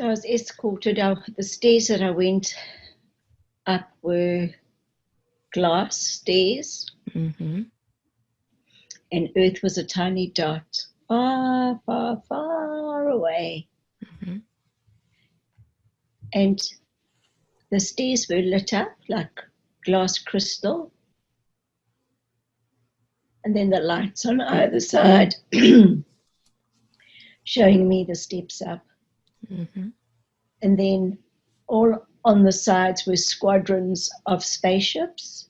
So I was escorted out. The stairs that I went up were glass stairs, Mm-hmm. and Earth was a tiny dot, far, far, far away. Mm-hmm. And the stairs were lit up like glass crystal, and then the lights on either side showing me the steps up. Mm-hmm. And then all on the sides were squadrons of spaceships,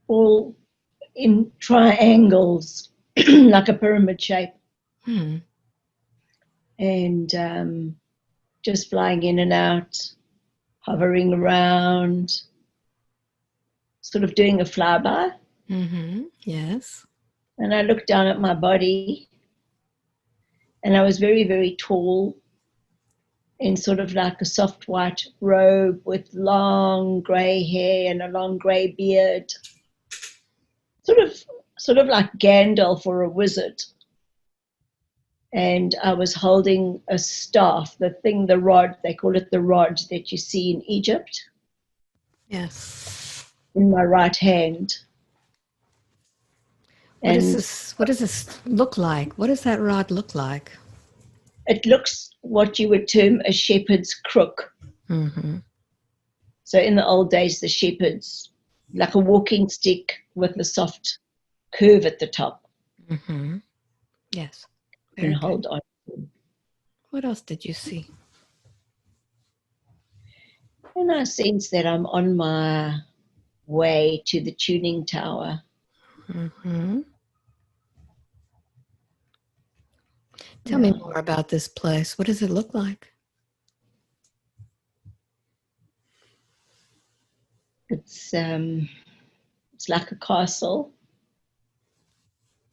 all in triangles, like a pyramid shape, Hmm. and just flying in and out, hovering around, sort of doing a flyby. Mm-hmm. Yes. And I looked down at my body, and I was very, very tall, in sort of like a soft white robe with long grey hair and a long grey beard, sort of like Gandalf or a wizard. And I was holding a staff, the rod, they call it the rod that you see in Egypt, Yes. in my right hand. What is And this? What does this look like? What does that rod look like? it looks what you would term a shepherd's crook. Mm-hmm. So in the old days, the shepherds, like a walking stick with a soft curve at the top, Mm-hmm. Yes. can Very good. hold on. What else did you see? And I sense that I'm on my way to the tuning tower. Mm-hmm. Tell me more about this place. What does it look like? It's like a castle,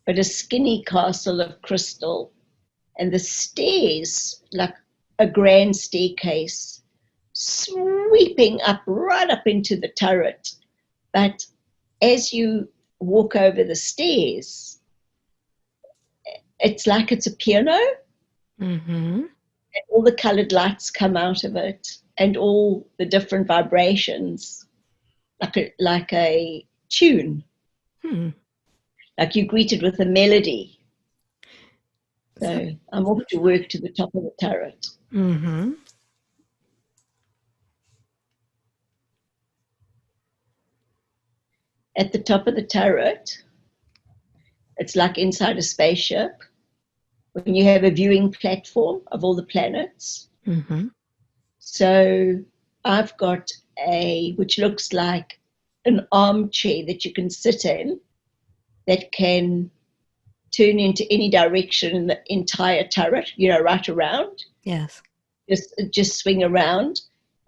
but a skinny castle of crystal, and the stairs like a grand staircase, sweeping up right up into the turret. But as you walk over the stairs, it's like it's a piano. Mm-hmm. And all the colored lights come out of it, and all the different vibrations, like a tune, Hmm. like you're greeted with a melody. So, So I'm off to work to the top of the turret. mm-hmm. At the top of the turret, it's like inside a spaceship when you have a viewing platform of all the planets. Mm-hmm. So I've got which looks like an armchair that you can sit in that can turn into any direction in the entire turret, right around, Yes. just swing around.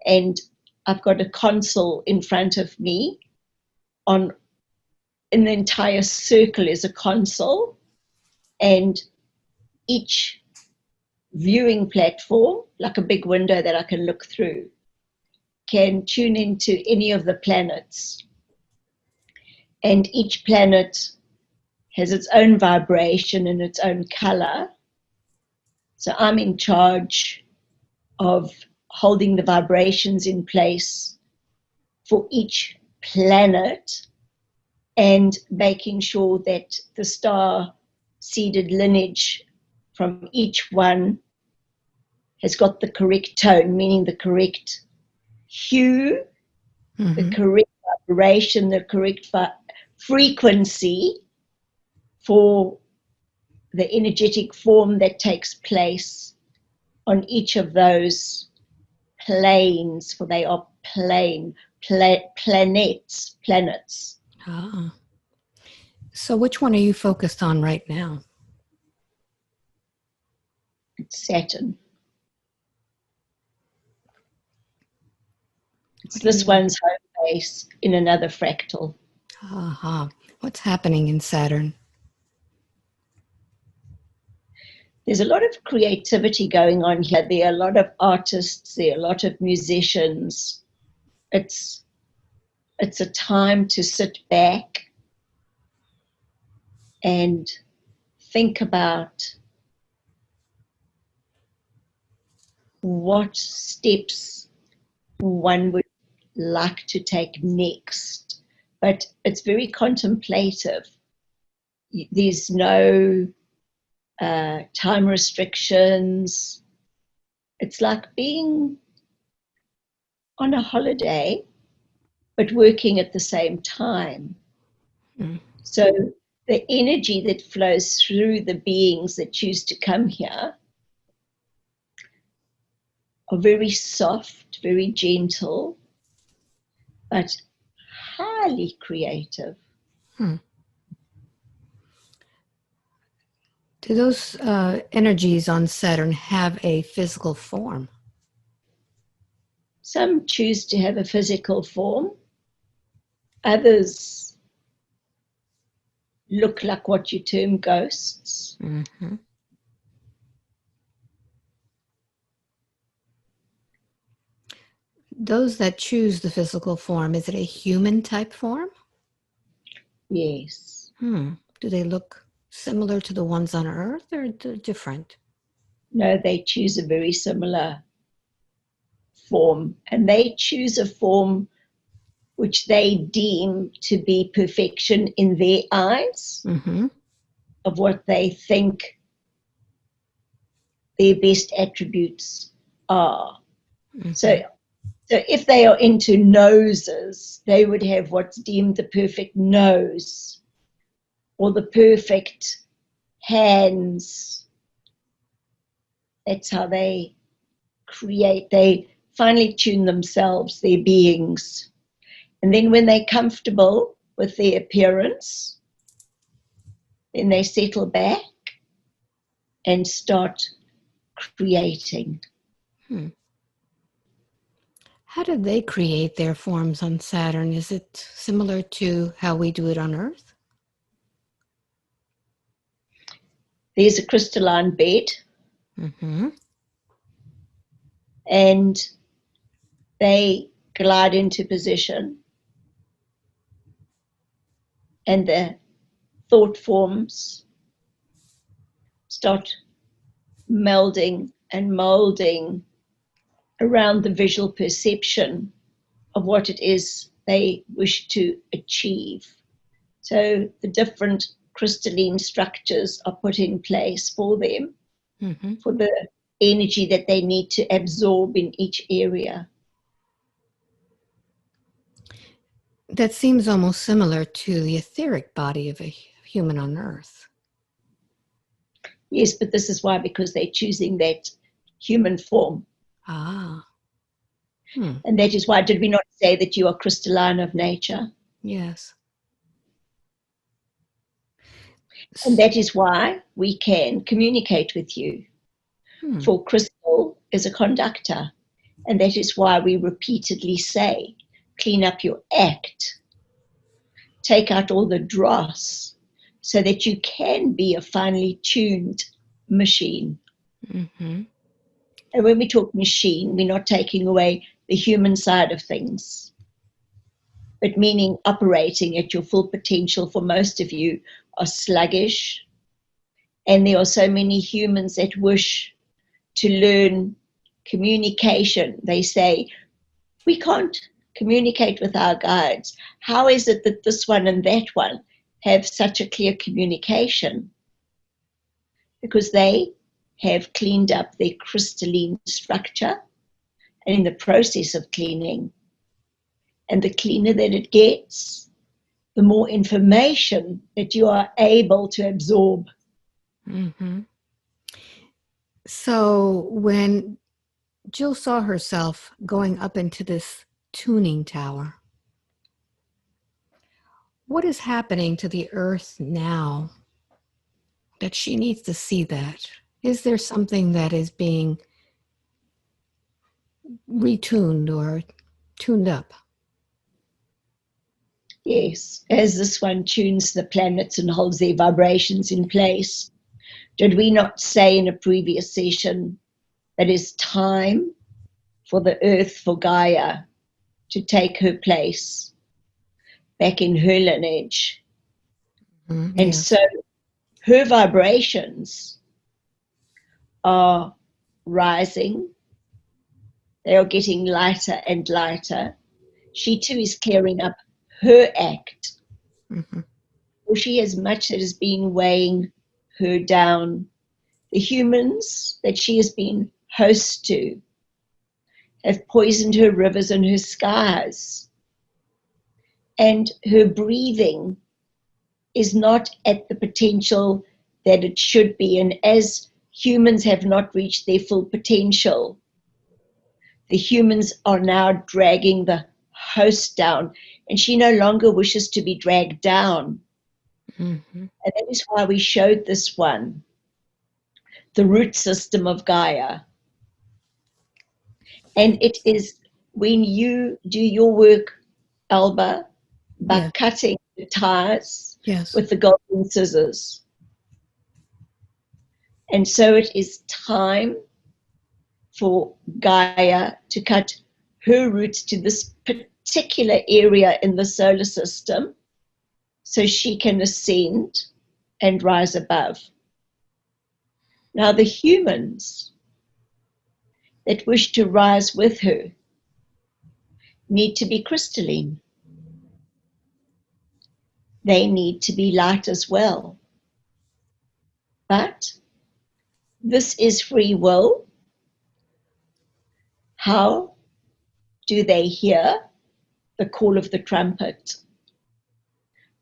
And I've got a console in front of me. In the entire circle is a console, and each viewing platform, like a big window that I can look through, can tune into any of the planets. And each planet has its own vibration and its own color. So I'm in charge of holding the vibrations in place for each planet and making sure that the star-seeded lineage from each one has got the correct tone, meaning the correct hue, Mm-hmm. the correct vibration, the correct frequency for the energetic form that takes place on each of those planes, for they are planets. Ah. So which one are you focused on right now? It's Saturn. It's this one's home base in another fractal. Aha. What's happening in Saturn? There's a lot of creativity going on here. There are a lot of artists, there are a lot of musicians. It's a time to sit back and think about what steps one would like to take next. But it's very contemplative. There's no time restrictions. It's like being on a holiday, but working at the same time. Mm. So the energy that flows through the beings that choose to come here are very soft, very gentle, but highly creative. Hmm. Do those energies on Saturn have a physical form? Some choose to have a physical form. Others look like what you term ghosts. Mm-hmm. Those that choose the physical form, is it a human type form? Yes. Do they look similar to the ones on Earth or different? No, they choose a very similar form, and they choose a form which they deem to be perfection in their eyes, Mm-hmm. of what they think their best attributes are. Mm-hmm. So if they are into noses, they would have what's deemed the perfect nose or the perfect hands. That's how they create. They finally tune themselves, their beings. And then when they're comfortable with their appearance, then they settle back and start creating. How do they create their forms on Saturn? Is it similar to how we do it on Earth? There's a crystalline bed, Mm-hmm. and they glide into position, and the thought forms start melding and molding around the visual perception of what it is they wish to achieve. So the different crystalline structures are put in place for them, Mm-hmm. for the energy that they need to absorb in each area. That seems almost similar to the etheric body of a human on Earth. Yes, but this is why, because they're choosing that human form. Ah. And that is why, did we not say that you are crystalline of nature? Yes. And that is why we can communicate with you. For crystal is a conductor. And that is why we repeatedly say, clean up your act, take out all the dross, so that you can be a finely tuned machine. Mm-hmm. And when we talk machine, we're not taking away the human side of things, but meaning operating at your full potential. For most of you are sluggish, and there are so many humans that wish to learn communication. They say, we can't communicate with our guides. How is it that this one and that one have such a clear communication? Because they have cleaned up their crystalline structure, and in the process of cleaning, and the cleaner that it gets, the more information that you are able to absorb. Mm-hmm. So when Jill saw herself going up into this tuning tower, what is happening to the Earth now that she needs to see that? Is there something that is being retuned or tuned up? Yes, as this one tunes the planets and holds their vibrations in place. Did we not say in a previous session that it's time for the earth, for Gaia, to take her place back in her lineage? Mm-hmm. And Yes. so her vibrations are rising They are getting lighter and lighter. She too is clearing up her act. Mm-hmm. For she has much that has been weighing her down. The humans that she has been host to have poisoned her rivers and her skies. And her breathing is not at the potential that it should be. And as humans have not reached their full potential, the humans are now dragging the host down. And she no longer wishes to be dragged down. Mm-hmm. And that is why we showed this one, the root system of Gaia. And it is when you do your work, Alba, by Yeah. cutting the ties Yes. with the golden scissors. And so it is time for Gaia to cut her roots to this particular area in the solar system so she can ascend and rise above. Now, the humans that wish to rise with her need to be crystalline. They need to be light as well. But this is free will. How do they hear the call of the trumpet?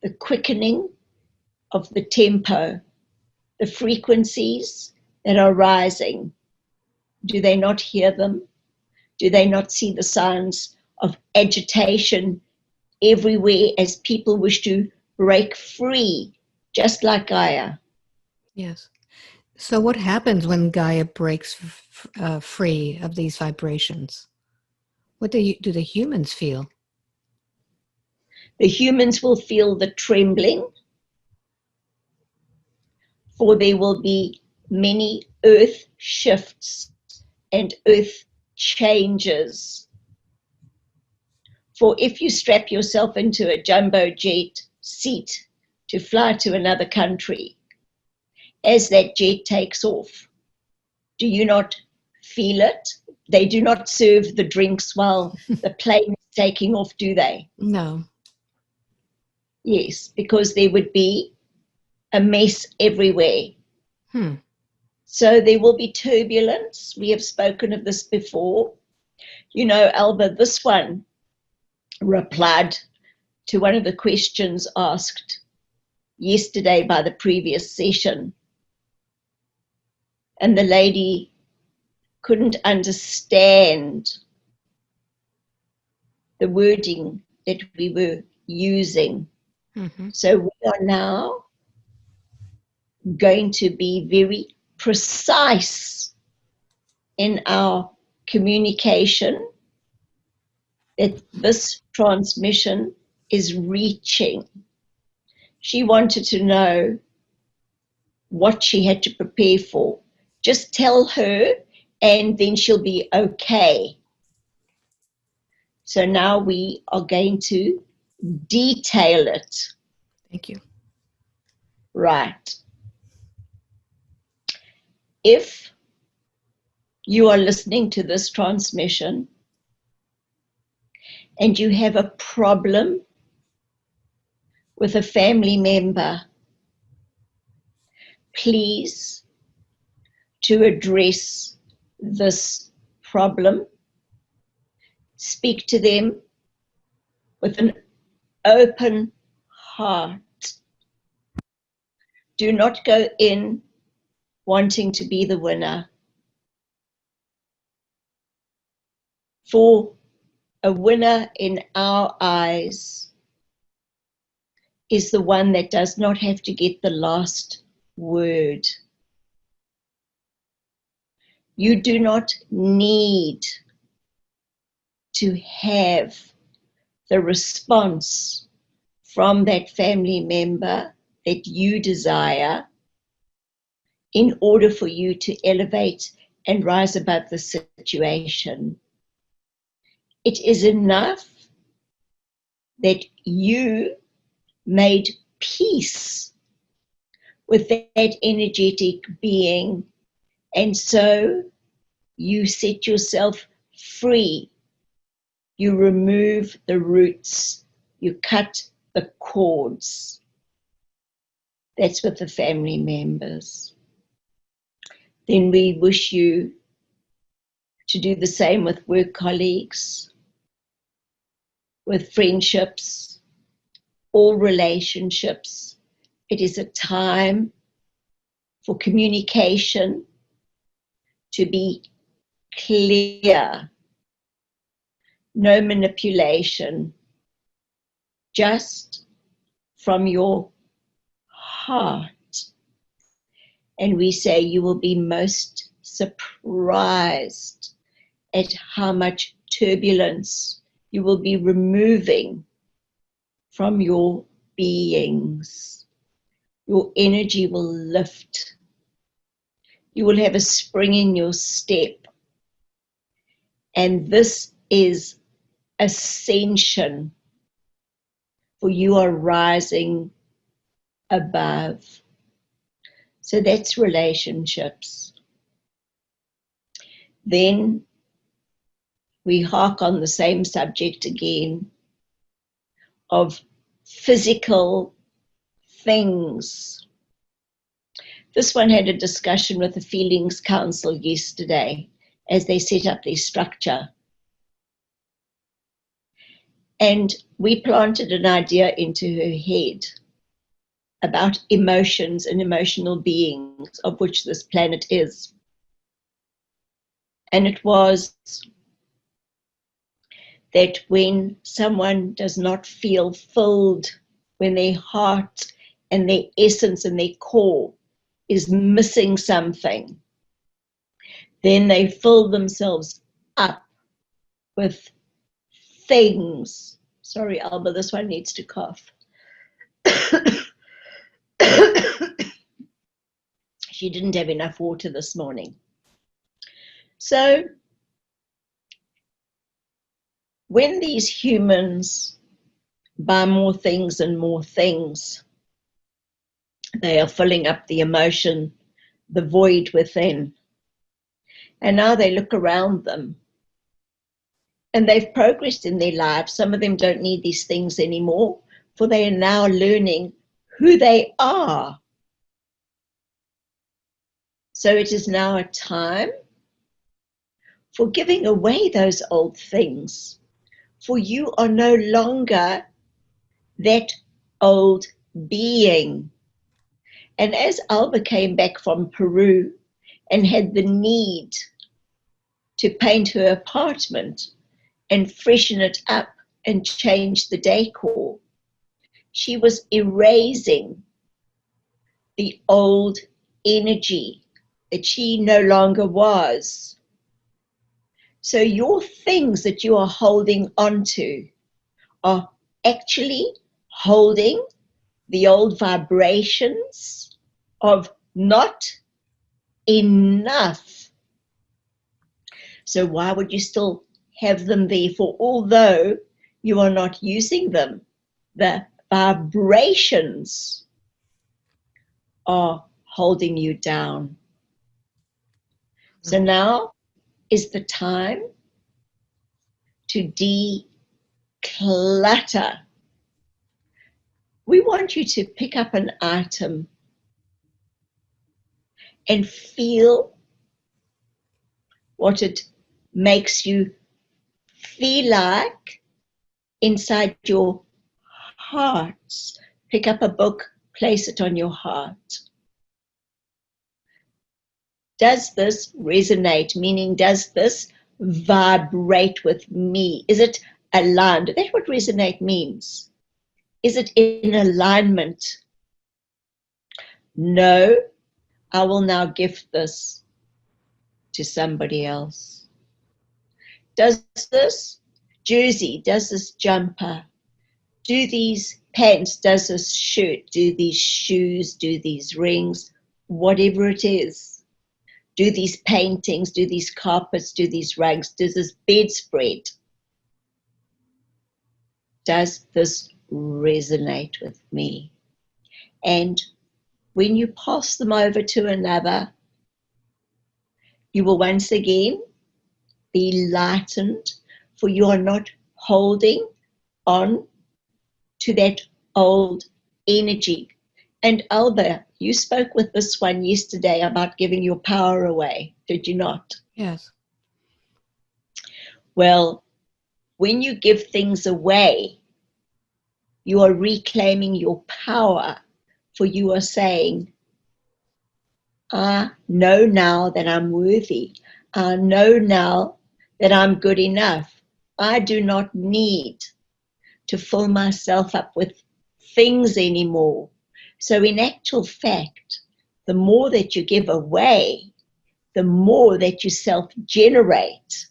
The quickening of the tempo, the frequencies that are rising. Do they not hear them? Do they not see the signs of agitation everywhere as people wish to break free, just like Gaia? Yes. So what happens when Gaia breaks free of these vibrations? What do the humans feel? The humans will feel the trembling, for there will be many earth shifts and earth changes. For if you strap yourself into a jumbo jet seat to fly to another country, as that jet takes off, do you not feel it? They do not serve the drinks while the plane is taking off, do they? No. Yes, because there would be a mess everywhere. So there will be turbulence. We have spoken of this before. You know, Alba, this one replied to one of the questions asked yesterday by the previous session. And the lady couldn't understand the wording that we were using. Mm-hmm. So we are now going to be very precise in our communication that this transmission is reaching. She wanted to know what she had to prepare for. Just tell her and then she'll be okay. So now we are going to detail it. Thank you. Right. If you are listening to this transmission and you have a problem with a family member, please, to address this problem, speak to them with an open heart. Do not go in wanting to be the winner. For a winner in our eyes is the one that does not have to get the last word. You do not need to have the response from that family member that you desire in order for you to elevate and rise above the situation. It is enough that you made peace with that energetic being, and so you set yourself free. You remove the roots. You cut the cords. That's with the family members. Then we wish you to do the same with work colleagues, with friendships, all relationships. It is a time for communication to be clear, no manipulation, just from your heart. And we say you will be most surprised at how much turbulence you will be removing from your beings. Your energy will lift. You will have a spring in your step. And this is ascension, for you are rising above. So that's relationships. Then we hark on the same subject again of physical things. This one had a discussion with the Feelings Council yesterday as they set up their structure. And we planted an idea into her head about emotions and emotional beings, of which this planet is. And it was that when someone does not feel filled, when their heart and their essence and their core is missing something, then they fill themselves up with things. Sorry, Alba, this one needs to cough. She didn't have enough water this morning. So when these humans buy more things and more things, they are filling up the emotion, the void within. And now they look around them and they've progressed in their lives. Some of them don't need these things anymore, for they are now learning who they are. So it is now a time for giving away those old things, for you are no longer that old being. And as Alba came back from Peru and had the need to paint her apartment and freshen it up and change the decor, she was erasing the old energy that she no longer was. So your things that you are holding onto are actually holding the old vibrations of not enough. So why would you still have them there? For although you are not using them, the vibrations are holding you down. So now is the time to declutter. We want you to pick up an item and feel what it makes you feel like inside your hearts. Pick up a book, place it on your heart. Does this resonate? Meaning, does this vibrate with me? Is it aligned? That's what resonate means. Is it in alignment? No, I will now gift this to somebody else. Does this jersey, does this jumper, do these pants, does this shirt, do these shoes, do these rings, whatever it is, do these paintings, do these carpets, do these rugs, does this bedspread, does this resonate with me? And when you pass them over to another, you will once again be lightened, for you are not holding on to that old energy. And Alba, you spoke with this one yesterday about giving your power away, did you not? Yes. Well, when you give things away, you are reclaiming your power, for you are saying, I know now that I'm worthy. I know now that I'm good enough. I do not need to fill myself up with things anymore. So in actual fact, the more that you give away, the more that you self-generate.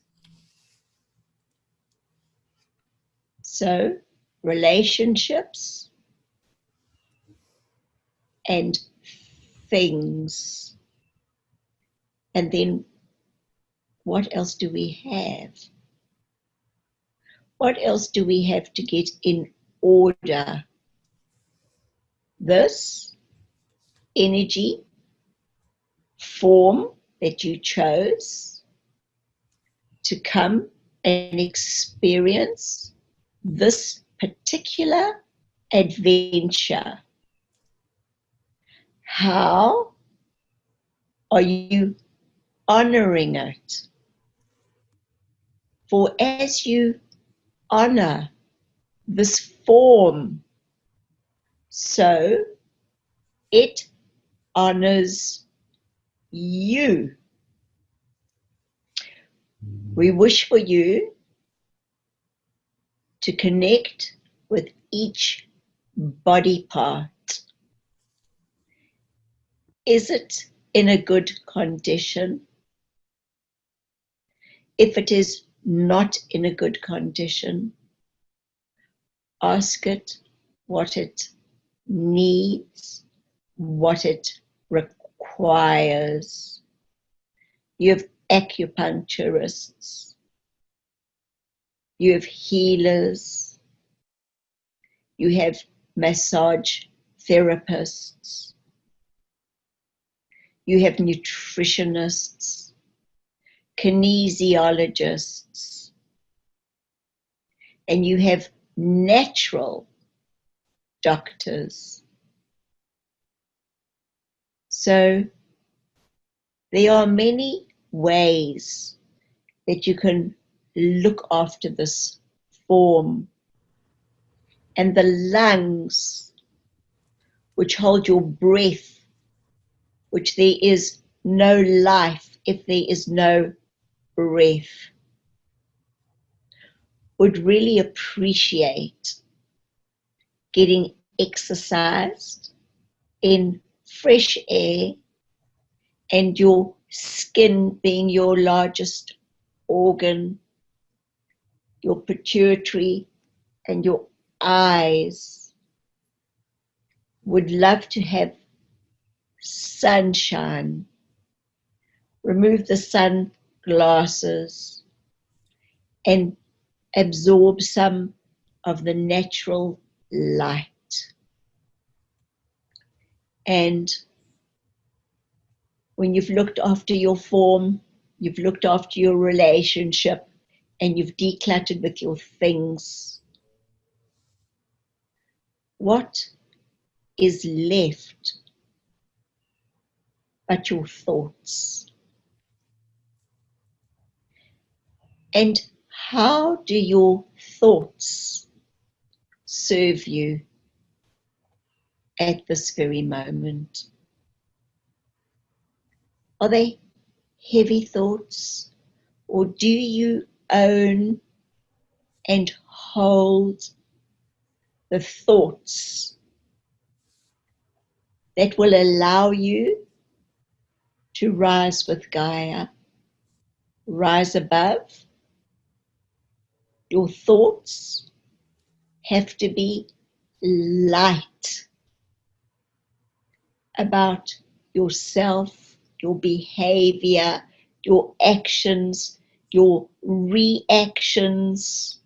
So relationships and things. And then what else do we have? What else do we have to get in order? This energy form that you chose to come and experience this particular adventure. How are you honoring it? For as you honor this form, so it honors you. We wish for you to connect with each body part. Is it in a good condition? If it is not in a good condition, ask it what it needs, what it requires. You have acupuncturists, you have healers, you have massage therapists, you have nutritionists, kinesiologists, and you have natural doctors. So there are many ways that you can look after this form. And the lungs, which hold your breath, which there is no life if there is no breath, would really appreciate getting exercised in fresh air, and your skin being your largest organ, your pituitary and your eyes would love to have sunshine. Remove the sunglasses and absorb some of the natural light. And when you've looked after your form, you've looked after your relationship, and you've decluttered with your things, what is left but your thoughts? And how do your thoughts serve you at this very moment? Are they heavy thoughts, or do you own and hold the thoughts that will allow you to rise with Gaia, rise above? Your thoughts have to be light about yourself, your behavior, your actions, your reactions,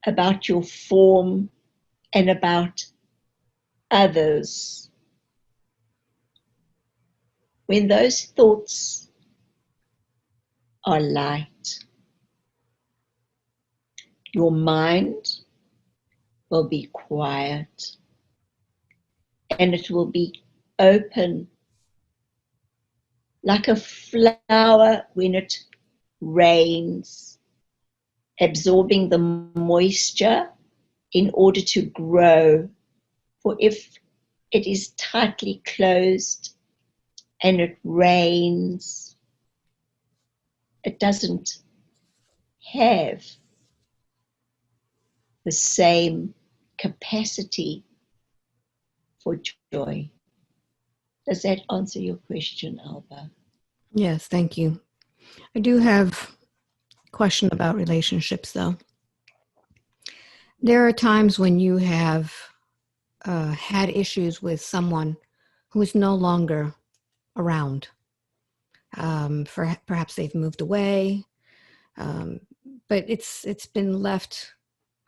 about your form, and about others. When those thoughts are light, your mind will be quiet, and it will be open like a flower when it rains, absorbing the moisture in order to grow. For if it is tightly closed and it rains, it doesn't have the same capacity for joy. Does that answer your question, Alba? Yes, thank you. I do have a question about relationships, though. There are times when you have had issues with someone who is no longer around. Perhaps they've moved away, but it's been left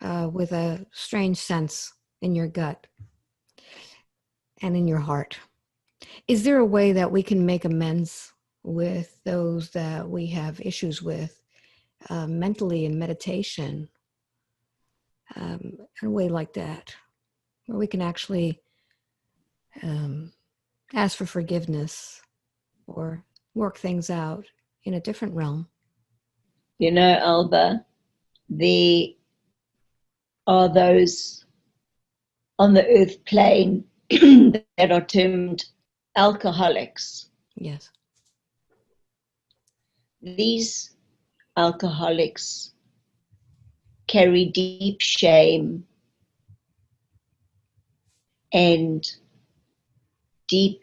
with a strange sense in your gut and in your heart. Is there a way that we can make amends with those that we have issues with mentally in meditation, in a way like that, where we can actually ask for forgiveness or work things out in a different realm? You know, Alba, there are those on the earth plane that are termed alcoholics. Yes. These alcoholics carry deep shame and deep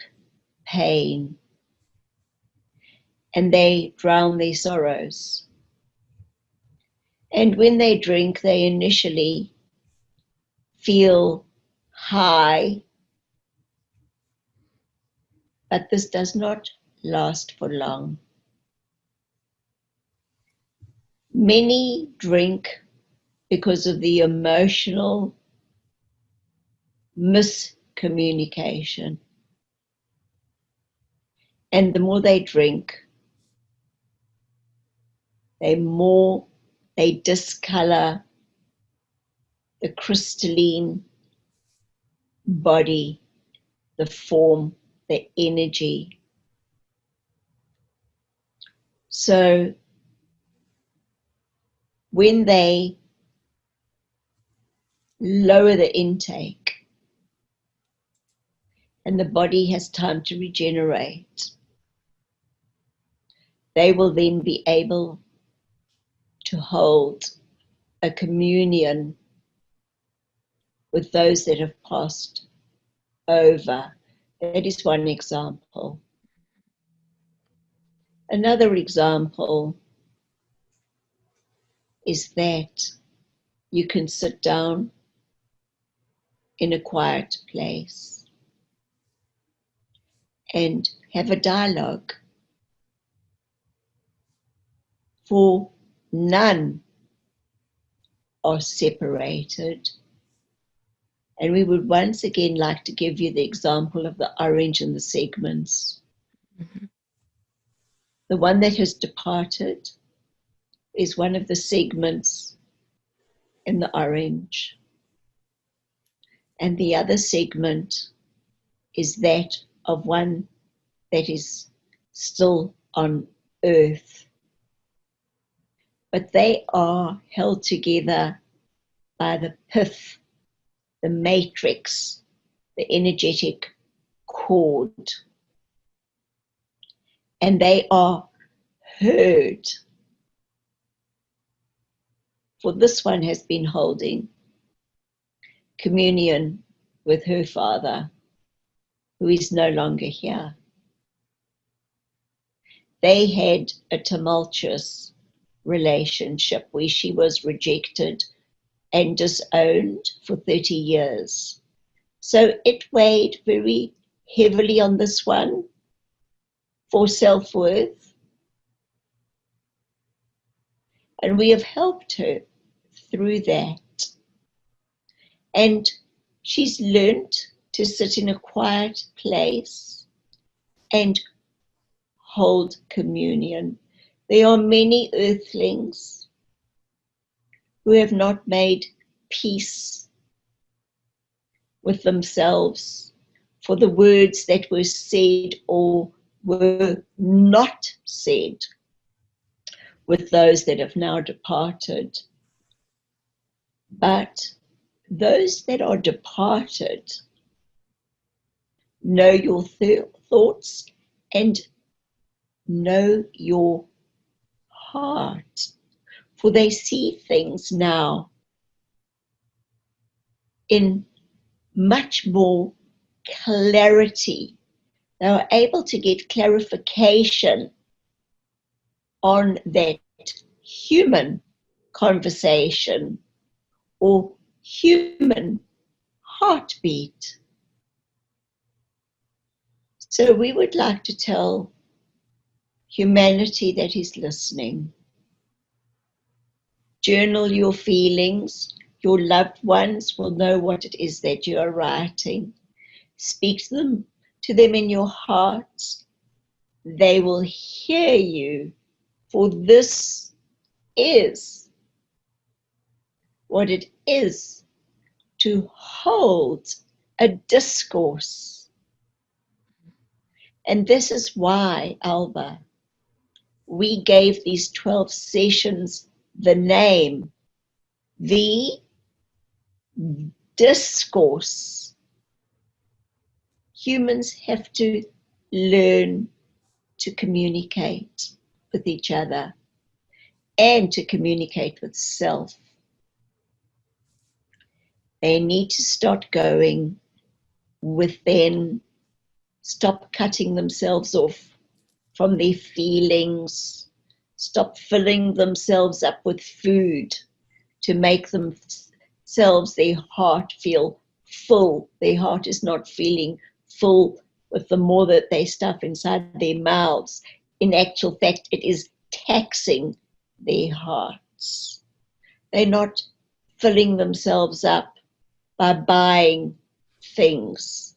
pain, and they drown their sorrows. And when they drink, they initially feel high, but this does not last for long. Many drink because of the emotional miscommunication. And the more they drink, they discolor the crystalline body, the form, the energy. So when they lower the intake and the body has time to regenerate, they will then be able to hold a communion with those that have passed over. That is one example. Another example is that you can sit down in a quiet place and have a dialogue. For none are separated. And we would once again like to give you the example of the orange and the segments. Mm-hmm. The one that has departed is one of the segments in the orange. And the other segment is that of one that is still on earth. But they are held together by the pith, the matrix, the energetic cord. And they are heard. For this one has been holding communion with her father, who is no longer here. They had a tumultuous relationship where she was rejected and disowned for 30 years. So it weighed very heavily on this one for self-worth. And we have helped her through that. And she's learned to sit in a quiet place and hold communion. There are many earthlings who have not made peace with themselves for the words that were said or were not said with those that have now departed. But those that are departed know your thoughts and know your heart, for they see things now in much more clarity. They are able to get clarification on that human conversation or human heartbeat. So we would like to tell humanity that is listening, journal your feelings. Your loved ones will know what it is that you are writing. Speak to them in your hearts. They will hear you, for this is what it is to hold a discourse. And this is why, Alba, we gave these 12 sessions the name, the discourse. Humans have to learn to communicate with each other and to communicate with self. They need to start going within, stop cutting themselves off from their feelings, stop filling themselves up with food to make themselves, their heart feel full. Their heart is not feeling full with the more that they stuff inside their mouths. In actual fact, it is taxing their hearts. They're not filling themselves up by buying things.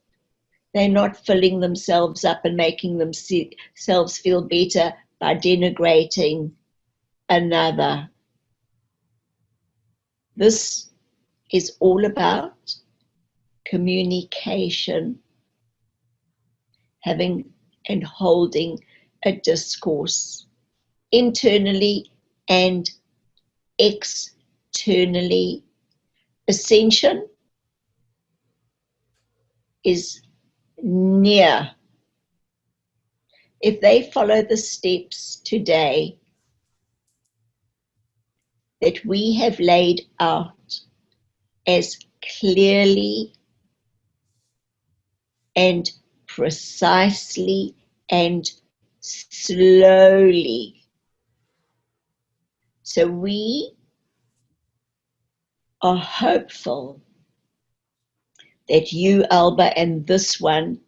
They're not filling themselves up and making themselves feel better by denigrating another. This is all about communication, having and holding a discourse internally and externally. Ascension is near. If they follow the steps today that we have laid out as clearly and precisely and slowly. So we are hopeful that you, Alba, and this one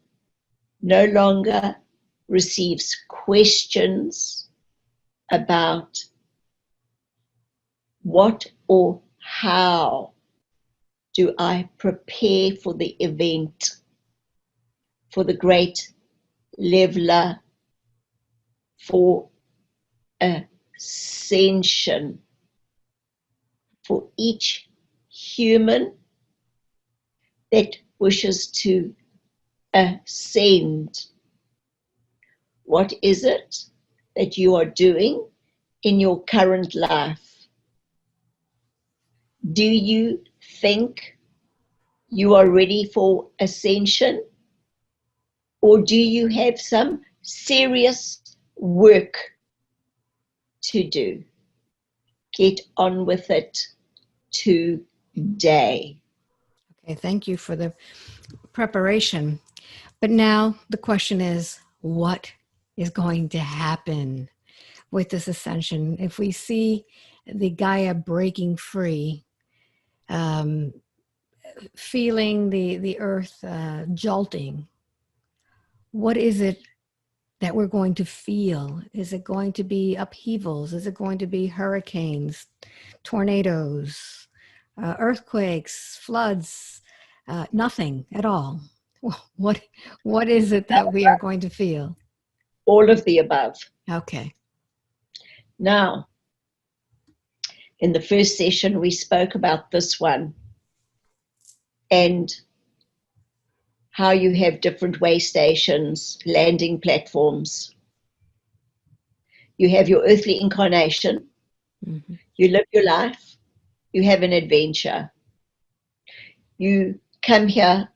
no longer receives questions about what or how do I prepare for the event, for the great leveler, for ascension, for each human that wishes to ascend. What is it that you are doing in your current life? Do you think you are ready for ascension? Or do you have some serious work to do? Get on with it today. Okay, thank you for the preparation. But now the question is, what is going to happen with this ascension? If we see the Gaia breaking free, feeling the earth jolting, what is it that we're going to feel? Is it going to be upheavals? Is it going to be hurricanes, tornadoes, earthquakes, floods, nothing at all? What is it that we are going to feel? All of the above. Okay. Now, In the first session, we spoke about this one and how you have different way stations, landing platforms. You have your earthly incarnation. Mm-hmm. You live your life. You have an adventure. You come here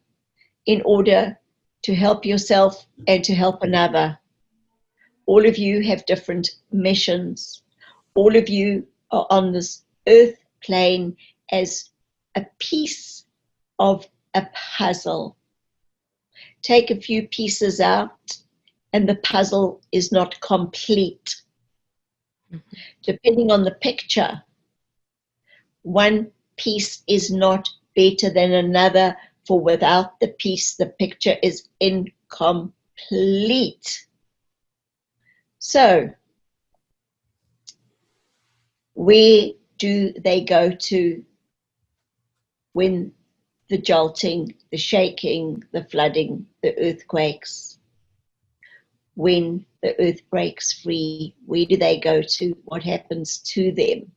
in order to help yourself and to help another. All of you have different missions. All of you are on this earth plane as a piece of a puzzle. Take a few pieces out and the puzzle is not complete. Mm-hmm. Depending on the picture, one piece is not better than another, for without the piece, the picture is incomplete. So, where do they go to when the jolting, the shaking, the flooding, the earthquakes? When the earth breaks free, where do they go to? What happens to them?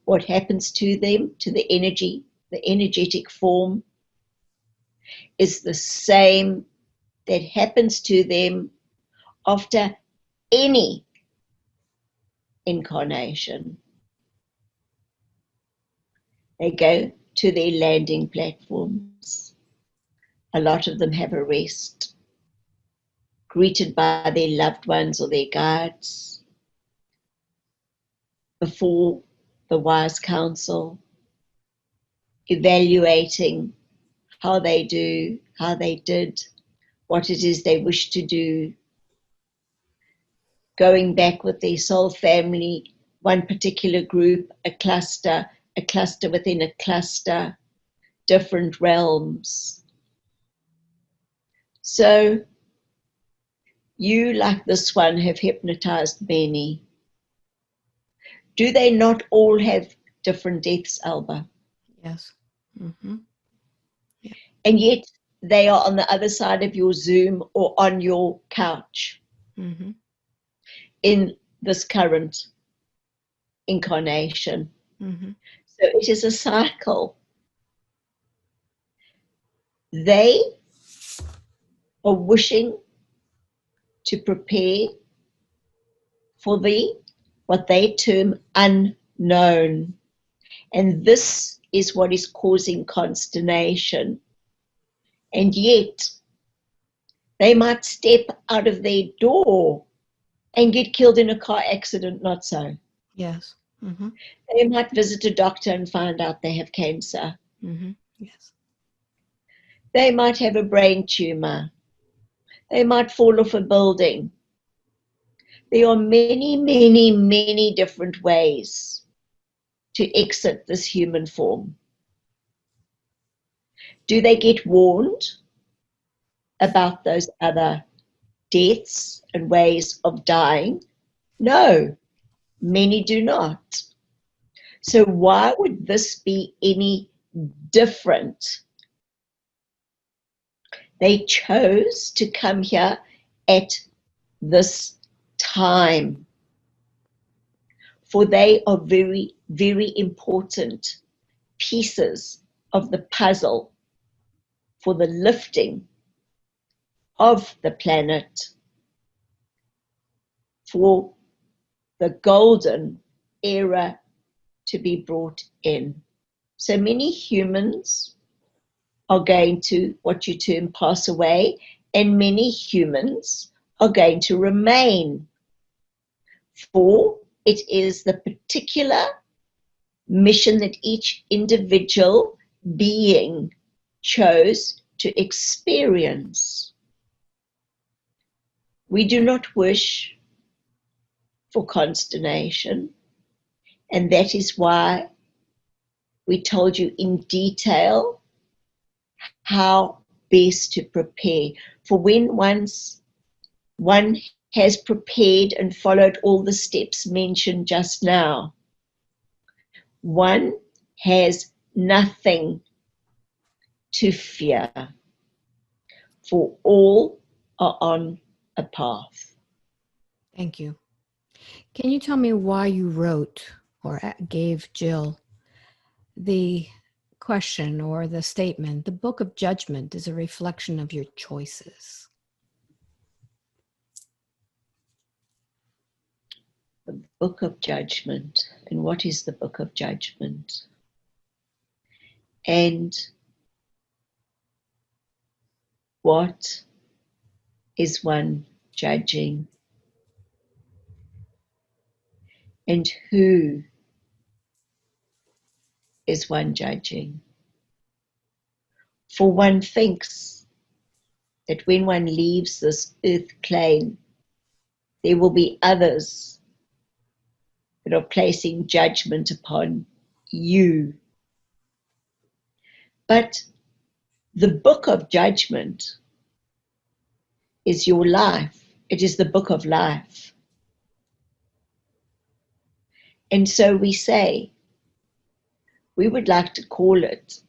What happens to them, to the energy, the energetic form, is the same that happens to them after any incarnation. They go to their landing platforms. A lot of them have a rest, greeted by their loved ones or their guides, before the wise council, evaluating how they do, how they did, what it is they wish to do, going back with their soul family, one particular group, a cluster within a cluster, different realms. So you, like this one, have hypnotized many. Do they not all have different deaths, Alba? Yes. Mm-hmm. Yeah. And yet they are on the other side of your Zoom or on your couch Mm-hmm. in this current incarnation. Mm-hmm. So it is a cycle. They are wishing to prepare for the what they term unknown. And this is what is causing consternation. And yet they might step out of their door and get killed in a car accident, not so. Yes. Mm-hmm. They might visit a doctor and find out they have cancer. Mm-hmm. Yes. They might have a brain tumor. They might fall off a building. There are many, many, many different ways to exit this human form. Do they get warned about those other deaths and ways of dying? No, many do not. So why would this be any different? They chose to come here at this time, for they are very, very important pieces of the puzzle for the lifting of the planet, for the golden era to be brought in. So many humans are going to, what you term, pass away, and many humans are going to remain, for it is the particular mission that each individual being chose to experience. We do not wish for consternation, and that is why we told you in detail how best to prepare. For when once one has prepared and followed all the steps mentioned just now, one has nothing to fear, for all are on a path. Thank you. Can you tell me why you wrote or gave Jill the question or the statement, the book of judgment is a reflection of your choices. The book of judgment. And what is the book of judgment? And what is one judging? And who is one judging? For one thinks that when one leaves this earth plane, there will be others that are placing judgment upon you. But the book of judgment is your life. It is the book of life. And so we say, we would like to call it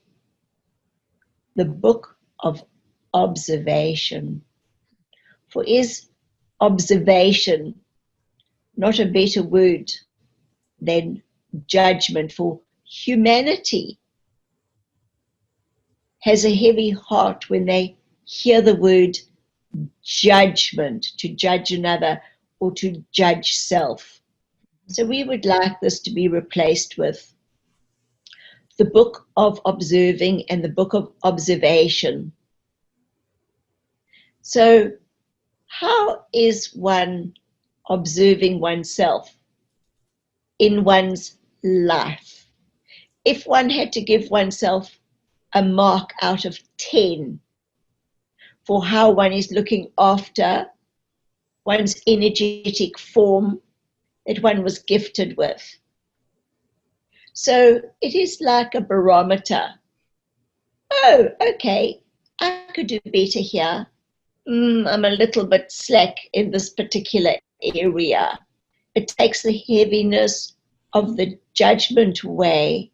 the book of observation. For is observation not a better word than judgment? For humanity has a heavy heart when they hear the word judgment, to judge another or to judge self. So we would like this to be replaced with the book of observing and the book of observation. So how is one observing oneself in one's life? If one had to give oneself a mark out of 10 for how one is looking after one's energetic form that one was gifted with. So it is like a barometer. Oh, okay, I could do better here. I'm a little bit slack in this particular area. It takes the heaviness of the judgment away,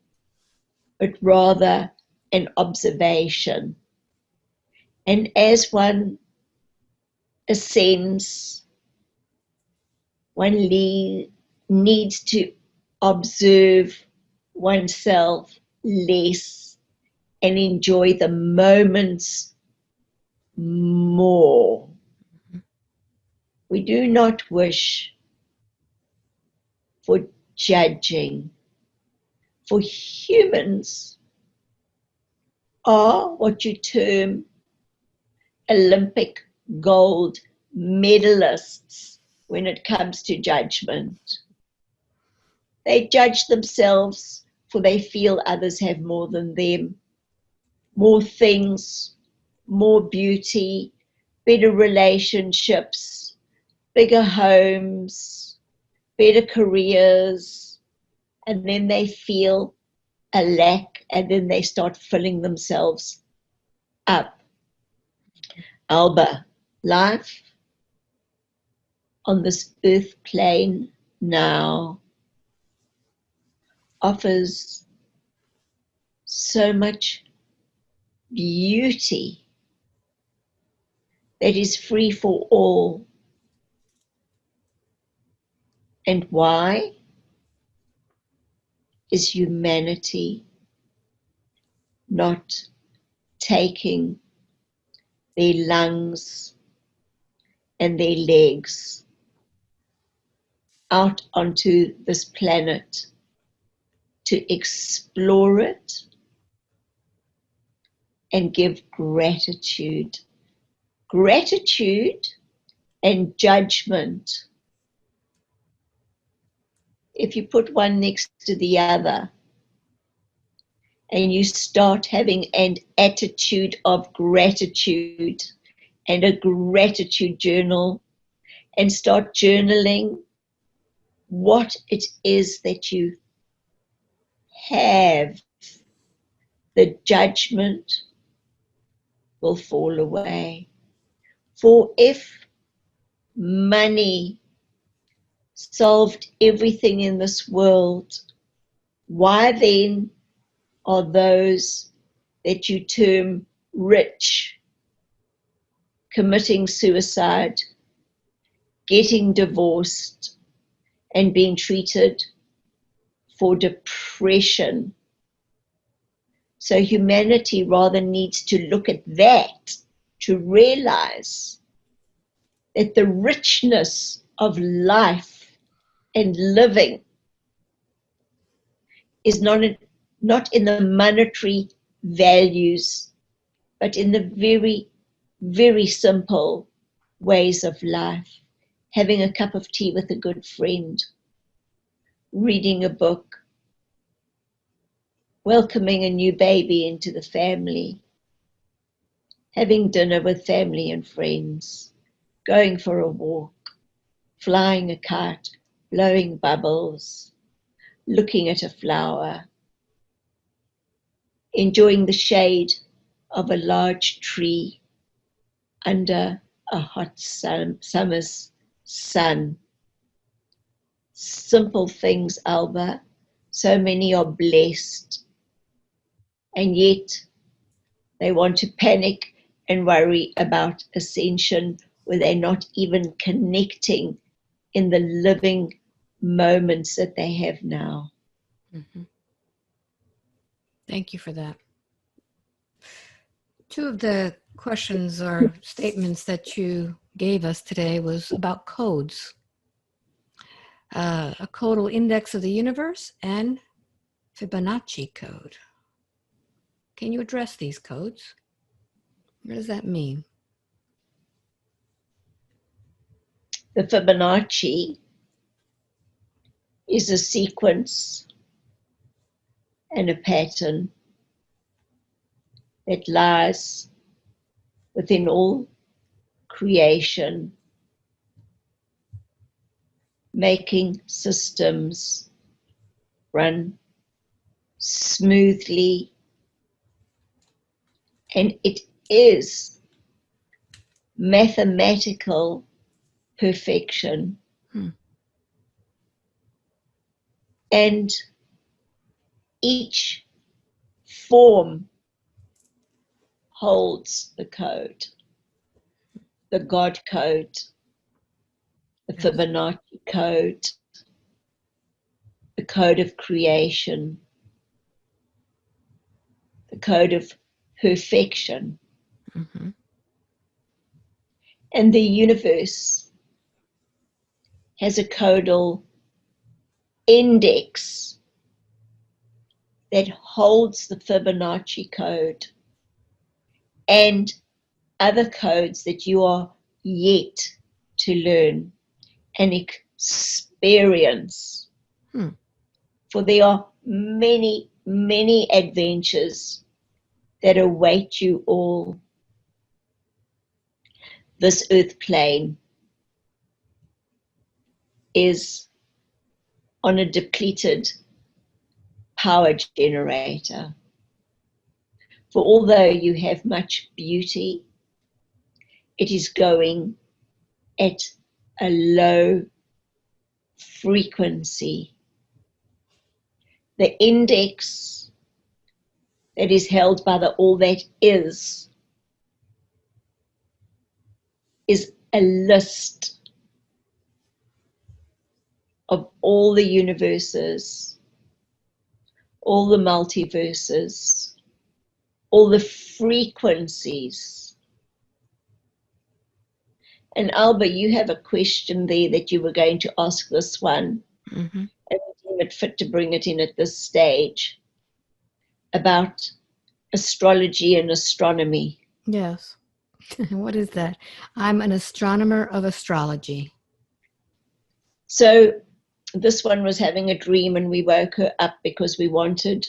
but rather an observation. And as one ascends, one needs to observe oneself less and enjoy the moments more. We do not wish for judging. For humans are what you term Olympic gold medalists when it comes to judgment. They judge themselves for they feel others have more than them, more things, more beauty, better relationships, bigger homes, better careers, and then they feel a lack, and then they start filling themselves up. Alba, life on this earth plane now offers so much beauty that is free for all. And why? Is humanity not taking their lungs and their legs out onto this planet to explore it and give gratitude. Gratitude and judgment, if you put one next to the other and you start having an attitude of gratitude and a gratitude journal and start journaling what it is that you have, the judgment will fall away. For if money solved everything in this world, why then are those that you term rich committing suicide, getting divorced, and being treated for depression. So humanity rather needs to look at that to realize that the richness of life and living is not in the monetary values, but in the very, very simple ways of life. Having a cup of tea with a good friend, reading a book, welcoming a new baby into the family, having dinner with family and friends, going for a walk, flying a kite, blowing bubbles, looking at a flower, enjoying the shade of a large tree under a hot summer's sun. Simple things, Alba. So many are blessed, and yet they want to panic and worry about ascension, where they're not even connecting in the living moments that they have now. Mm-hmm. Thank you for that. Two of the questions or statements that you gave us today was about codes. A codal index of the universe and Fibonacci code. Can you address these codes? What does that mean? The Fibonacci is a sequence and a pattern that lies within all creation, making systems run smoothly, and it is mathematical perfection. And each form holds the code, the God code, the Fibonacci code, the code of creation, the code of perfection. Mm-hmm. And the universe has a codal index that holds the Fibonacci code and other codes that you are yet to learn and experience. For there are many, many adventures that await you all. This earth plane is on a depleted power generator. For although you have much beauty, it is going at a low frequency. The index that is held by the all that is a list of all the universes, all the multiverses, all the frequencies. And Alba, you have a question there that you were going to ask this one, Mm-hmm. and we deem it fit to bring it in at this stage, about astrology and astronomy. Yes. What is that? I'm an astronomer of astrology. So this one was having a dream, and we woke her up because we wanted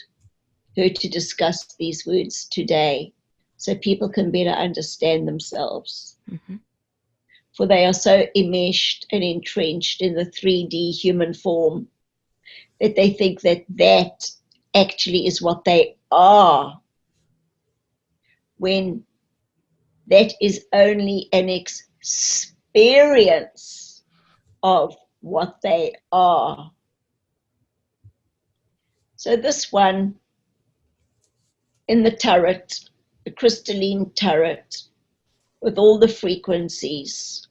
her to discuss these words today so people can better understand themselves. Mm-hmm. For they are so enmeshed and entrenched in the 3D human form that they think that that actually is what they are, when that is only an experience of what they are. So this one in the turret, the crystalline turret with all the frequencies,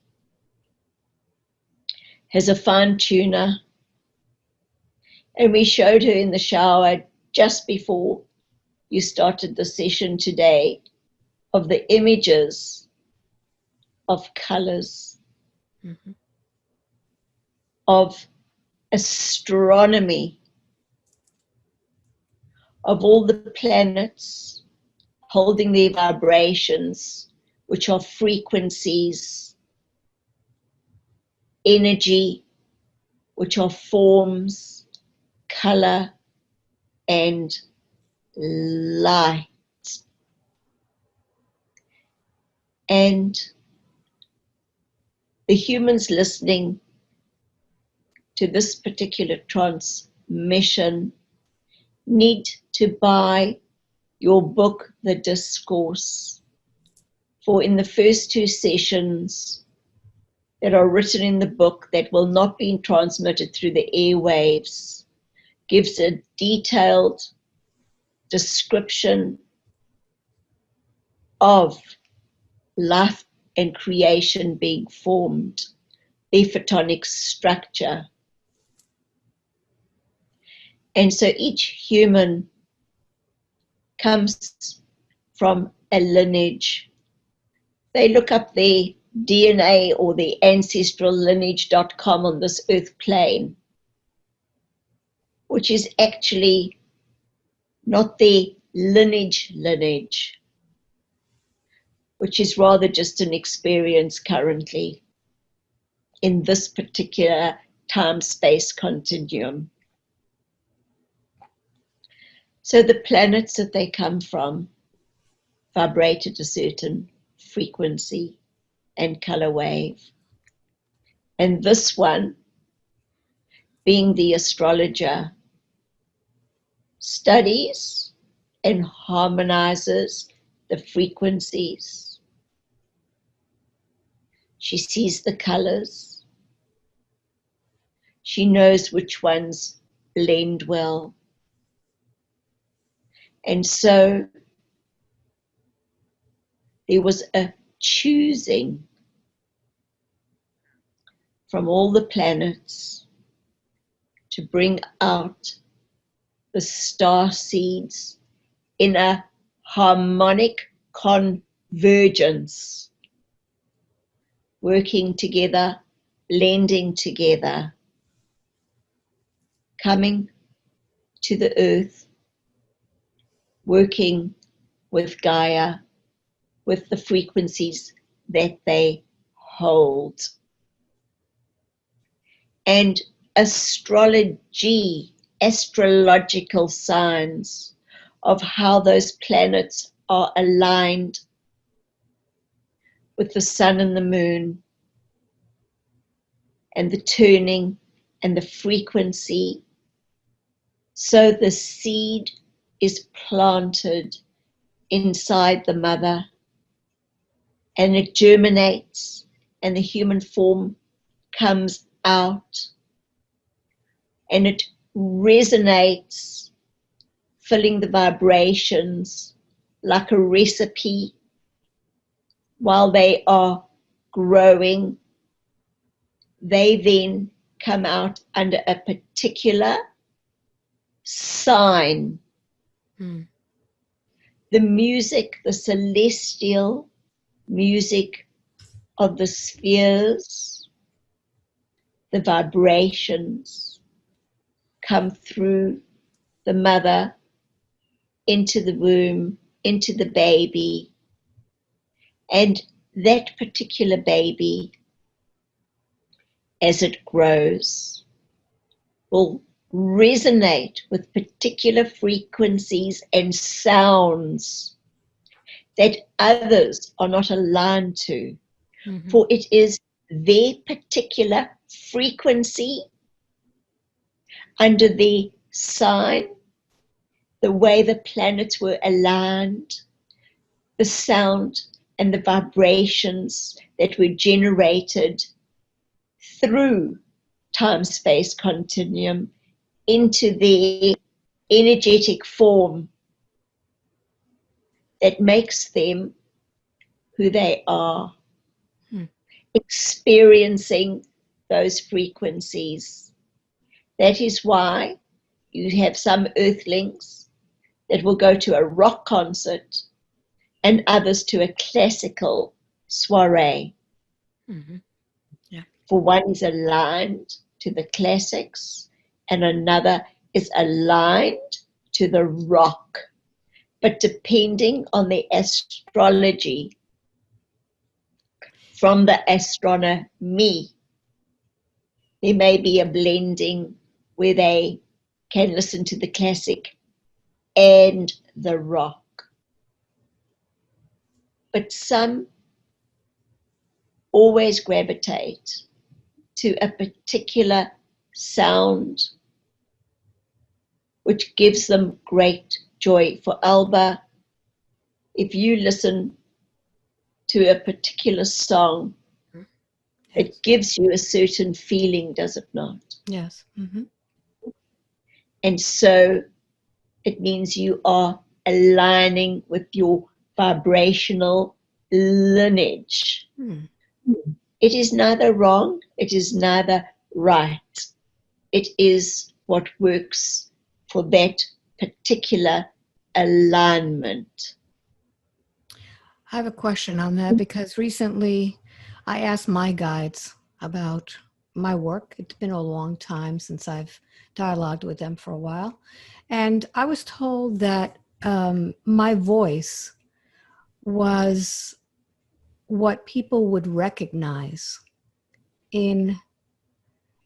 has a fine tuner, And we showed her in the shower just before you started the session today of the images of colors, Mm-hmm. of astronomy, of all the planets holding their vibrations, which are frequencies, energy, which are forms, color, and light. And the humans listening to this particular transmission need to buy your book, The Discourse, for in the first two sessions that are written in the book that will not be transmitted through the airwaves, gives a detailed description of life and creation being formed, their photonic structure. And so each human comes from a lineage. They look up their DNA or their ancestrallineage.com on this earth plane, which is actually not their lineage, which is rather just an experience currently in this particular time-space continuum. So the planets that they come from vibrate at a certain frequency and color wave. And this one, being the astrologer, studies and harmonizes the frequencies. She sees the colors. She knows which ones blend well. And so there was a choosing from all the planets to bring out the star seeds in a harmonic convergence, working together, blending together, coming to the earth, working with Gaia, with the frequencies that they hold. And astrology, astrological signs of how those planets are aligned with the sun and the moon, and the turning and the frequency. So the seed is planted inside the mother, and it germinates, and the human form comes out, and it resonates, filling the vibrations like a recipe while they are growing. They then come out under a particular sign. The music, the celestial music of the spheres, the vibrations come through the mother into the womb, into the baby, and that particular baby, as it grows, will resonate with particular frequencies and sounds that others are not aligned to. Mm-hmm. For it is their particular frequency under the sign, the way the planets were aligned, the sound and the vibrations that were generated through time-space continuum into the energetic form that makes them who they are, experiencing those frequencies. That is why you have some earthlings that will go to a rock concert and others to a classical soiree. Mm-hmm. Yeah. For one is aligned to the classics and another is aligned to the rock. But depending on the astrology from the astronomy, there may be a blending where they can listen to the classic and the rock. But some always gravitate to a particular sound which gives them great joy. For Alba, if you listen to a particular song, Yes. it gives you a certain feeling, does it not? Yes. Mm-hmm. And so it means you are aligning with your vibrational lineage. Mm. It is neither wrong, it is neither right. It is what works for that particular alignment. I have a question on that because recently I asked my guides about my work. It's been a long time since I've dialogued with them for a while. And I was told that my voice was what people would recognize in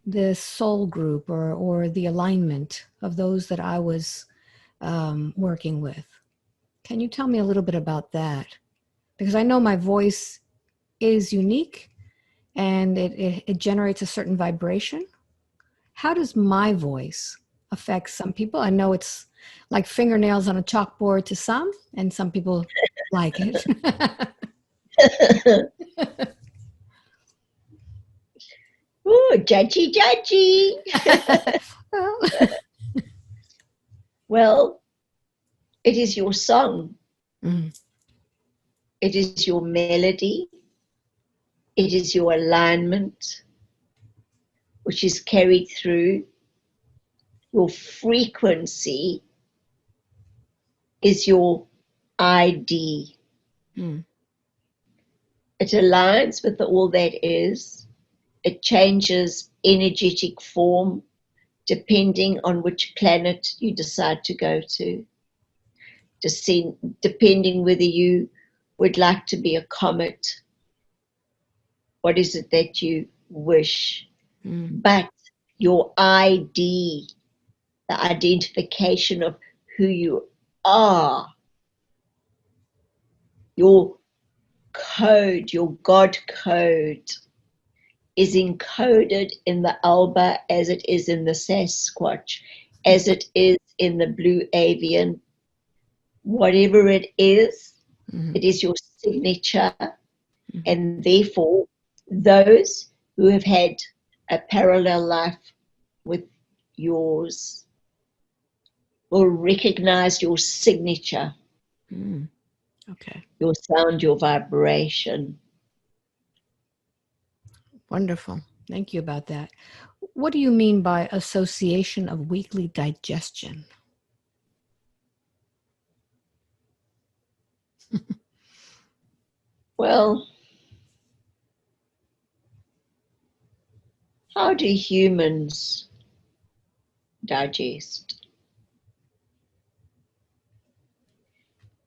the soul group or the alignment of those that I was working with. Can you tell me a little bit about that? Because I know my voice is unique and it generates a certain vibration. How does my voice affect some people? I know it's like fingernails on a chalkboard to some, and some people like it. Ooh, judgy, judgy. Well, Well, it is your song. mm, It is your melody. It is your alignment, which is carried through. Your frequency is your ID. mm, It aligns with all that is. It changes energetic form depending on which planet you decide to go to. Depending whether you would like to be a comet, what is it that you wish? mm, But your ID, the identification of who you are, your code, your God code, is encoded in the Alba as it is in the Sasquatch, as it is in the blue avian. Whatever it is your signature, and therefore those who have had a parallel life with yours will recognize your signature, mm. Okay, your sound, your vibration. wonderful. Thank you about that. What do you mean by association of weekly digestion? Well, how do humans digest?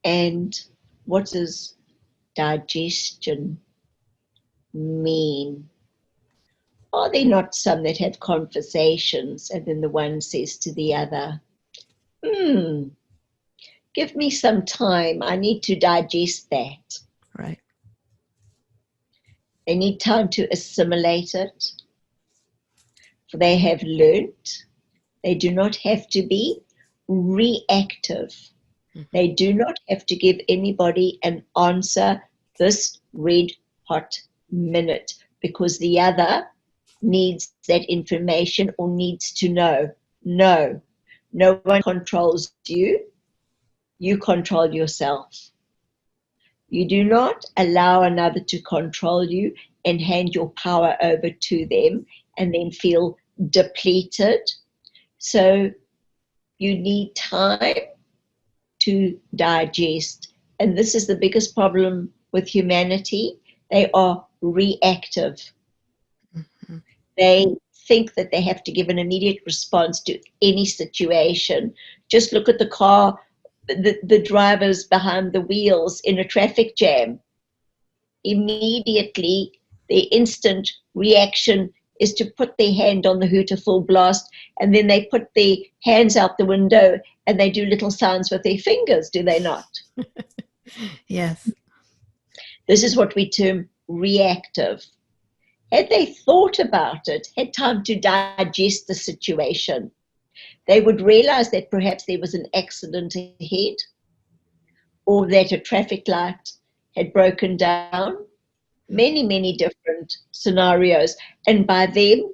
And what does digestion mean? Are there not some that have conversations and then the one says to the other, give me some time, I need to digest that. Right. They need time to assimilate it, for they have learnt. They do not have to be reactive. They do not have to give anybody an answer this red hot minute because the other needs that information or needs to know. No, no one controls you. You control yourself. You do not allow another to control you and hand your power over to them and then feel depleted. So You need time to digest. And this is the biggest problem with humanity. They are reactive. Mm-hmm. They think that they have to give an immediate response to any situation. Just look at the car, the drivers behind the wheels in a traffic jam. Immediately, the instant reaction is to put their hand on the hooter full blast, and then they put their hands out the window and they do little signs with their fingers, do they not? Yes. This is what we term reactive. Had they thought about it, had time to digest the situation, they would realize that perhaps there was an accident ahead or that a traffic light had broken down. Many, many different scenarios. And by them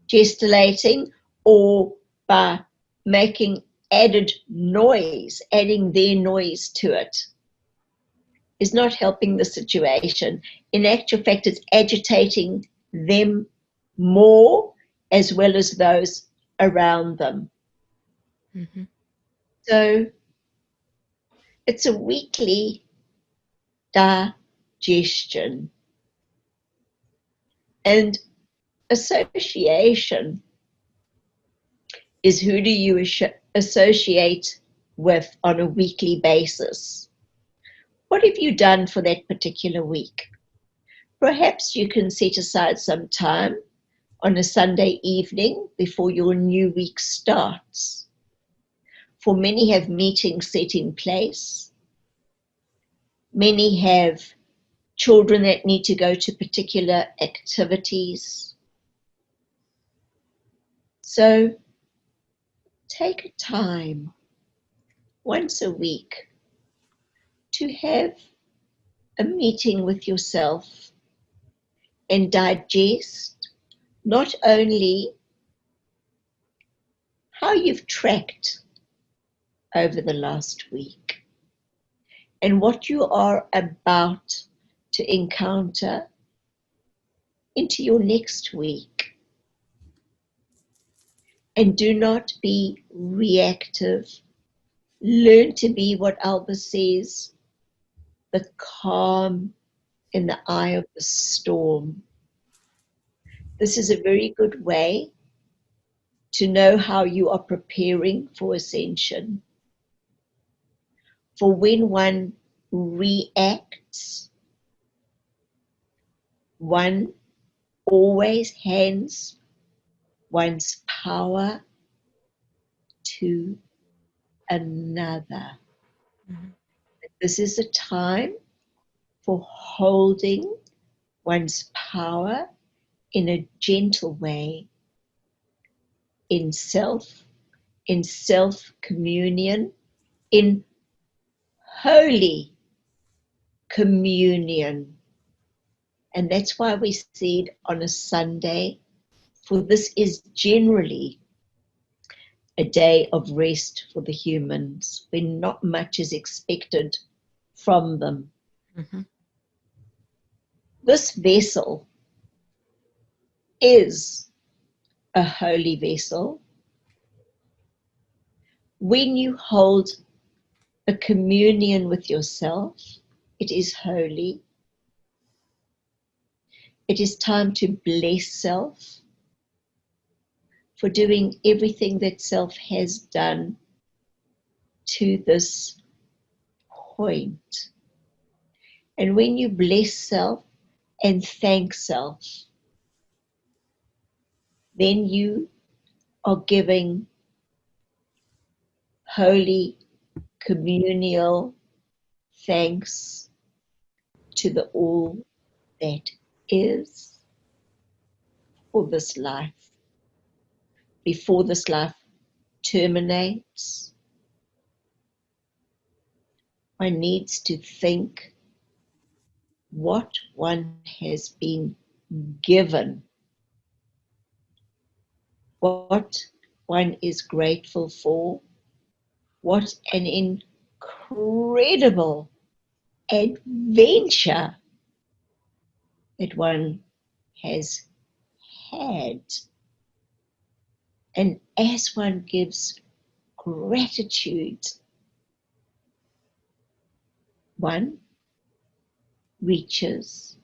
gesticulating or by making added noise, adding their noise to it, is not helping the situation. In actual fact, it's agitating them more as well as those around them. Mm-hmm. So it's a weekly digestion. And association is who do you associate with on a weekly basis? What have you done for that particular week? Perhaps you can set aside some time on a Sunday evening before your new week starts. For many have meetings set in place. Many have children that need to go to particular activities. So take a time once a week to have a meeting with yourself and digest not only how you've tracked over the last week and what you are about to encounter into your next week. And do not be reactive. Learn to be what Alba says, the calm in the eye of the storm. This is a very good way to know how you are preparing for ascension. For when one reacts, one always hands one's power to another. Mm-hmm. This is a time for holding one's power in a gentle way, in self-communion, in holy communion. And that's why we see it on a Sunday, for this is generally a day of rest for the humans, when not much is expected from them. Mm-hmm. This vessel is a holy vessel. When you hold a communion with yourself, it is holy. It is time to bless self for doing everything that self has done to this point. And when you bless self and thank self, then you are giving holy communal thanks to the all that is for this life. Before this life terminates, one needs to think what one has been given, what one is grateful for, what an incredible adventure that one has had. And as one gives gratitude, one reaches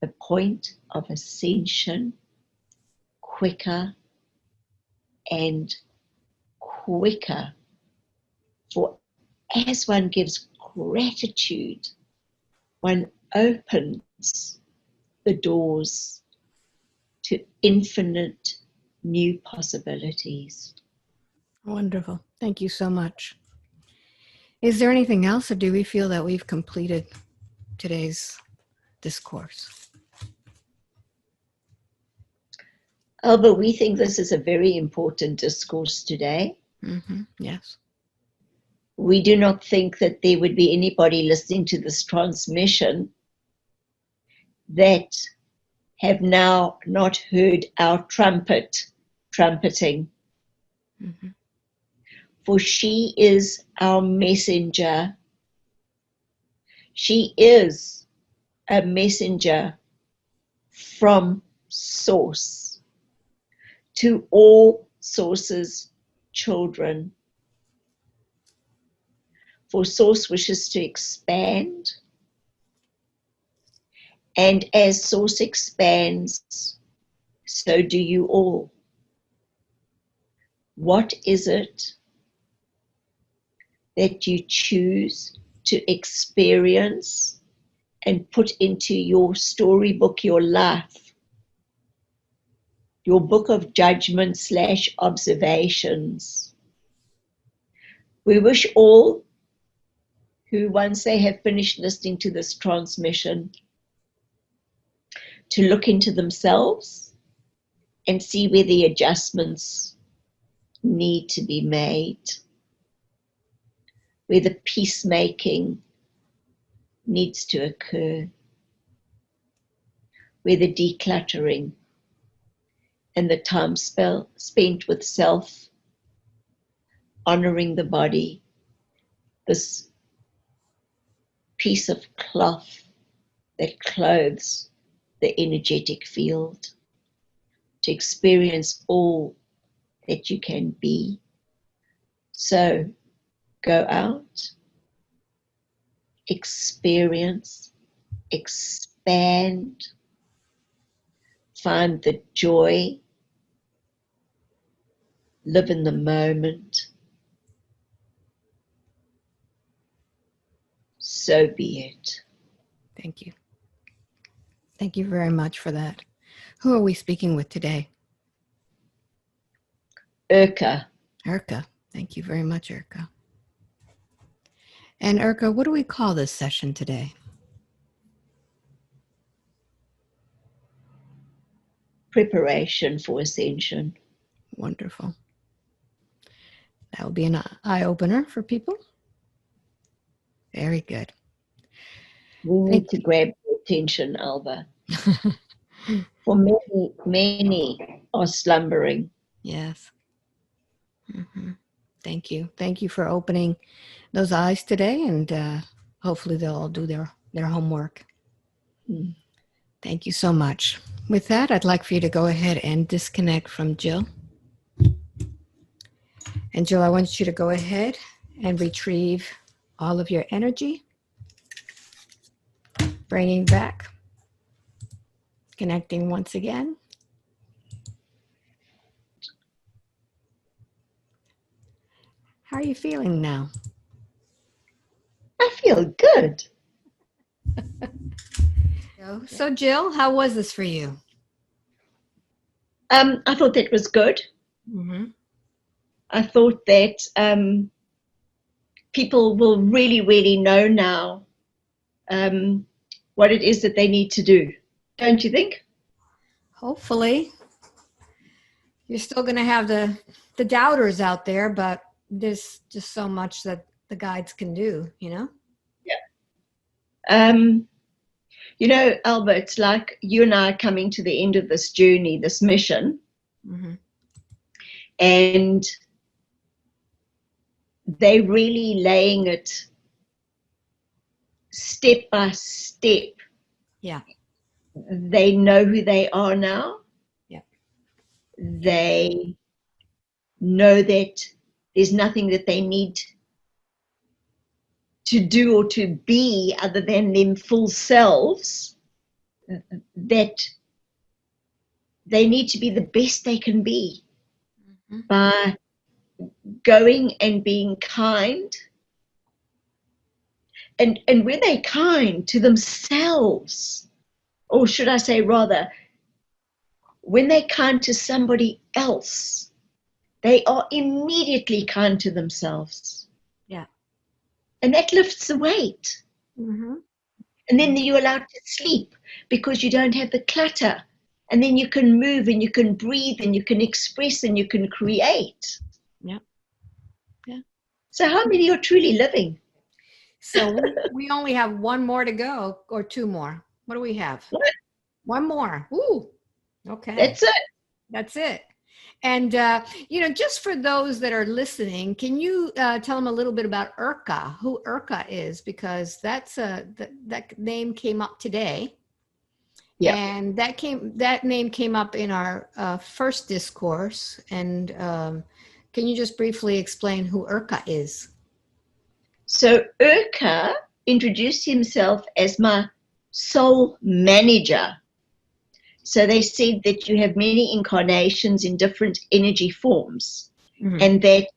the point of ascension quicker and quicker. For as one gives gratitude, one opens the doors to infinite new possibilities. Wonderful. Thank you so much. Is there anything else, or do we feel that we've completed today's discourse? Alba, we think this is a very important discourse today. Yes. We do not think that there would be anybody listening to this transmission that have now not heard our trumpeting. For she is our messenger. She is a messenger from Source to all Source's children. For Source wishes to expand, and as Source expands, so do you all. What is it that you choose to experience and put into your storybook, your life, your book of judgment / observations? We wish all who, once they have finished listening to this transmission, to look into themselves and see where the adjustments need to be made, where the peacemaking needs to occur, where the decluttering and the time spent with self, honoring the body, this piece of cloth that clothes the energetic field, to experience all that you can be. So go out, experience, expand, find the joy, live in the moment. So be it. Thank you. Thank you very much for that. Who are we speaking with today? Urka. Urka. Thank you very much, Urka. And Urka, what do we call this session today? Preparation for Ascension. Wonderful. That will be an eye-opener for people. Very good. We need to grab your attention, Alba. For many are slumbering. Yes. Thank you. Thank you for opening those eyes today, and hopefully they'll all do their homework. Thank you so much. With that, I'd like for you to go ahead and disconnect from Jill. And Jill, I want you to go ahead and retrieve all of your energy, bringing back, connecting once again. How are you feeling now? I feel good. So Jill, how was this for you? I thought that was good. I thought that people will really, really know now what it is that they need to do. Don't you think? Hopefully. You're still going to have the doubters out there, but there's just so much that the guides can do, you know? Yeah. You know, Alba, it's like you and I coming to the end of this journey, this mission. And they're really laying it step by step. Yeah. They know who they are now. Yeah. They know that There's nothing that they need to do or to be other than them full selves, that they need to be the best they can be by going and being kind. And when they're kind to themselves, or should I say rather, when they're kind to somebody else, they are immediately kind to themselves. Yeah. And that lifts the weight. Mm-hmm. And then you're allowed to sleep because you don't have the clutter. And then you can move and you can breathe and you can express and you can create. Yeah. Yeah. So how many are truly living? So we only have one more to go, or two more. What do we have? One more. Ooh. Okay. That's it. That's it. And, just for those that are listening, can you tell them a little bit about Urka, who Urka is? Because that's that name came up today. Yeah. And that name came up in our first discourse. And can you just briefly explain who Urka is? So Urka introduced himself as my soul manager. So they said that you have many incarnations in different energy forms, and that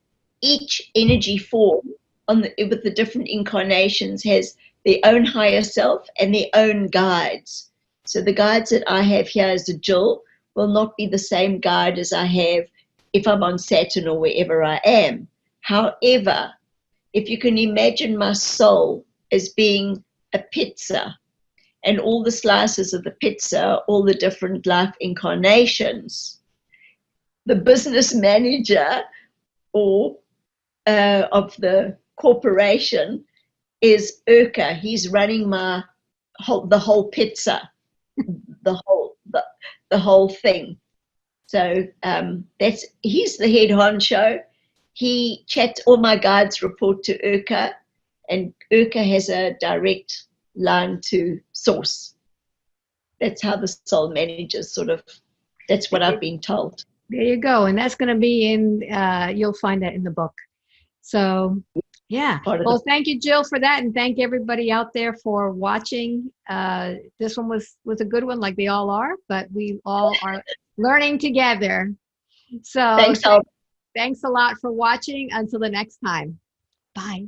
each energy form with the different incarnations has their own higher self and their own guides. So the guides that I have here as a Jill will not be the same guide as I have if I'm on Saturn or wherever I am. However, if you can imagine my soul as being a pizza, and all the slices of the pizza, all the different life incarnations, the business manager or of the corporation is Urka. He's running the whole pizza, the whole thing. So he's the head honcho. He chats. All my guides report to Urka, and Urka has a direct line to source. That's how the soul manages that's what I've been told. There you go. And that's going to be you'll find that in the book. So, yeah. Well, thank you, Jill, for that. And thank everybody out there for watching. This one was a good one, like they all are, but we all are learning together. So thanks a lot for watching. Until the next time. Bye.